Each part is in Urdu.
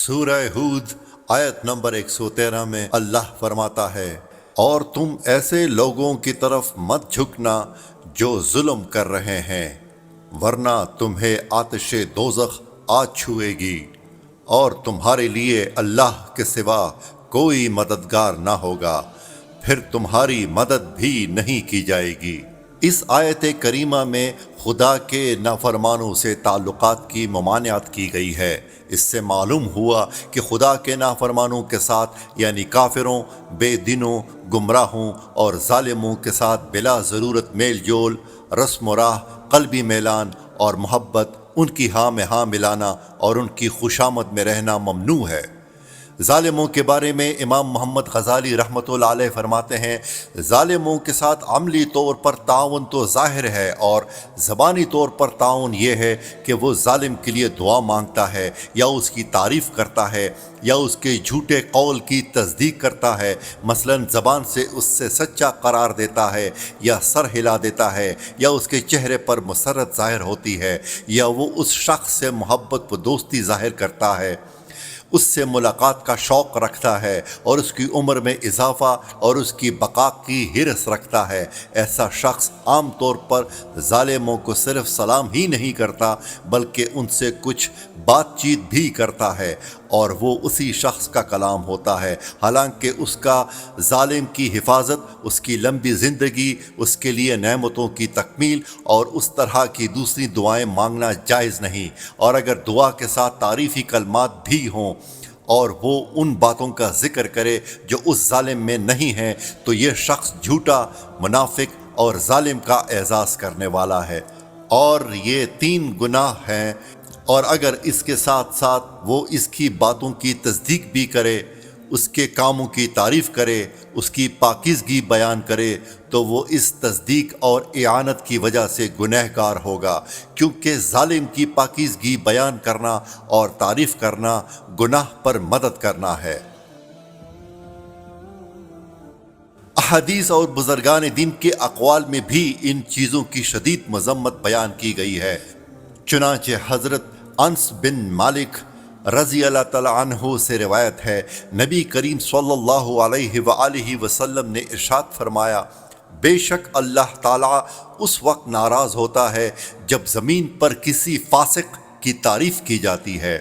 سورہ ہود آیت نمبر 113 میں اللہ فرماتا ہے، اور تم ایسے لوگوں کی طرف مت جھکنا جو ظلم کر رہے ہیں، ورنہ تمہیں آتش دوزخ آ چھوئے گی اور تمہارے لیے اللہ کے سوا کوئی مددگار نہ ہوگا، پھر تمہاری مدد بھی نہیں کی جائے گی۔ اس آیت کریمہ میں خدا کے نافرمانوں سے تعلقات کی ممانعت کی گئی ہے۔ اس سے معلوم ہوا کہ خدا کے نافرمانوں کے ساتھ یعنی کافروں، بے دینوں، گمراہوں اور ظالموں کے ساتھ بلا ضرورت میل جول، رسم و راہ، قلبی میلان اور محبت، ان کی ہاں میں ہاں ملانا اور ان کی خوشامد میں رہنا ممنوع ہے۔ ظالموں کے بارے میں امام محمد غزالی رحمۃ اللہ علیہ فرماتے ہیں، ظالموں کے ساتھ عملی طور پر تعاون تو ظاہر ہے، اور زبانی طور پر تعاون یہ ہے کہ وہ ظالم کے لیے دعا مانگتا ہے یا اس کی تعریف کرتا ہے یا اس کے جھوٹے قول کی تصدیق کرتا ہے، مثلا زبان سے اس سے سچا قرار دیتا ہے یا سر ہلا دیتا ہے یا اس کے چہرے پر مسرت ظاہر ہوتی ہے یا وہ اس شخص سے محبت و دوستی ظاہر کرتا ہے، اس سے ملاقات کا شوق رکھتا ہے اور اس کی عمر میں اضافہ اور اس کی بقا کی حرص رکھتا ہے۔ ایسا شخص عام طور پر ظالموں کو صرف سلام ہی نہیں کرتا بلکہ ان سے کچھ بات چیت بھی کرتا ہے، اور وہ اسی شخص کا کلام ہوتا ہے، حالانکہ اس کا ظالم کی حفاظت، اس کی لمبی زندگی، اس کے لیے نعمتوں کی تکمیل اور اس طرح کی دوسری دعائیں مانگنا جائز نہیں۔ اور اگر دعا کے ساتھ تعریفی کلمات بھی ہوں اور وہ ان باتوں کا ذکر کرے جو اس ظالم میں نہیں ہیں، تو یہ شخص جھوٹا، منافق اور ظالم کا اعزاز کرنے والا ہے، اور یہ 3 گناہ ہیں۔ اور اگر اس کے ساتھ ساتھ وہ اس کی باتوں کی تصدیق بھی کرے، اس کے کاموں کی تعریف کرے، اس کی پاکیزگی بیان کرے، تو وہ اس تصدیق اور اعانت کی وجہ سے گنہگار ہوگا، کیونکہ ظالم کی پاکیزگی بیان کرنا اور تعریف کرنا گناہ پر مدد کرنا ہے۔ احادیث اور بزرگان دین کے اقوال میں بھی ان چیزوں کی شدید مذمت بیان کی گئی ہے۔ چنانچہ حضرت انس بن مالک رضی اللہ تعالیٰ عنہ سے روایت ہے، نبی کریم صلی اللہ علیہ وآلہ وسلم نے ارشاد فرمایا، بے شک اللہ تعالیٰ اس وقت ناراض ہوتا ہے جب زمین پر کسی فاسق کی تعریف کی جاتی ہے۔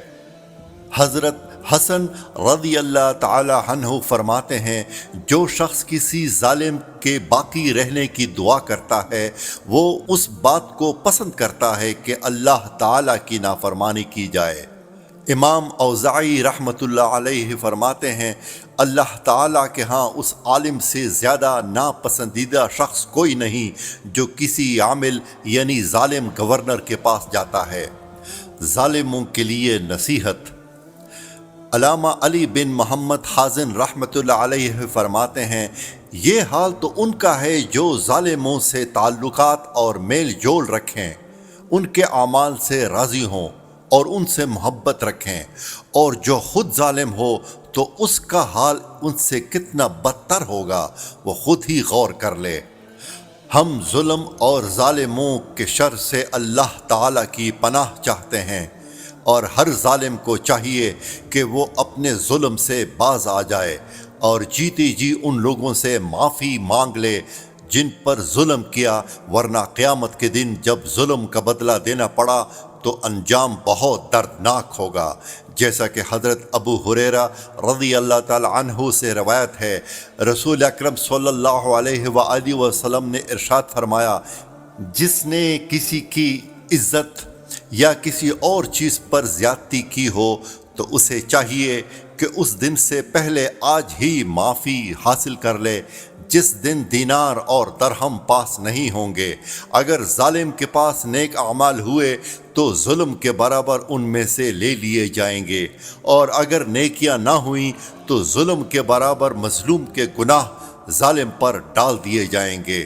حضرت حسن رضی اللہ تعالی عنہ فرماتے ہیں، جو شخص کسی ظالم کے باقی رہنے کی دعا کرتا ہے، وہ اس بات کو پسند کرتا ہے کہ اللہ تعالی کی نافرمانی کی جائے۔ امام اوزاعی رحمۃ اللہ علیہ فرماتے ہیں، اللہ تعالیٰ کے ہاں اس عالم سے زیادہ ناپسندیدہ شخص کوئی نہیں جو کسی عامل یعنی ظالم گورنر کے پاس جاتا ہے۔ ظالموں کے لیے نصیحت۔ علامہ علی بن محمد حازن رحمۃ اللہ علیہ فرماتے ہیں، یہ حال تو ان کا ہے جو ظالموں سے تعلقات اور میل جول رکھیں، ان کے اعمال سے راضی ہوں اور ان سے محبت رکھیں، اور جو خود ظالم ہو تو اس کا حال ان سے کتنا بدتر ہوگا وہ خود ہی غور کر لے۔ ہم ظلم اور ظالموں کے شر سے اللہ تعالیٰ کی پناہ چاہتے ہیں، اور ہر ظالم کو چاہیے کہ وہ اپنے ظلم سے باز آ جائے اور جیتی جی ان لوگوں سے معافی مانگ لے جن پر ظلم کیا، ورنہ قیامت کے دن جب ظلم کا بدلہ دینا پڑا تو انجام بہت دردناک ہوگا۔ جیسا کہ حضرت ابو ہریرہ رضی اللہ تعالی عنہ سے روایت ہے، رسول اکرم صلی اللہ علیہ وآلہ وسلم نے ارشاد فرمایا، جس نے کسی کی عزت یا کسی اور چیز پر زیادتی کی ہو تو اسے چاہیے کہ اس دن سے پہلے آج ہی معافی حاصل کر لے جس دن دینار اور درہم پاس نہیں ہوں گے۔ اگر ظالم کے پاس نیک اعمال ہوئے تو ظلم کے برابر ان میں سے لے لیے جائیں گے، اور اگر نیکیاں نہ ہوئیں تو ظلم کے برابر مظلوم کے گناہ ظالم پر ڈال دیے جائیں گے۔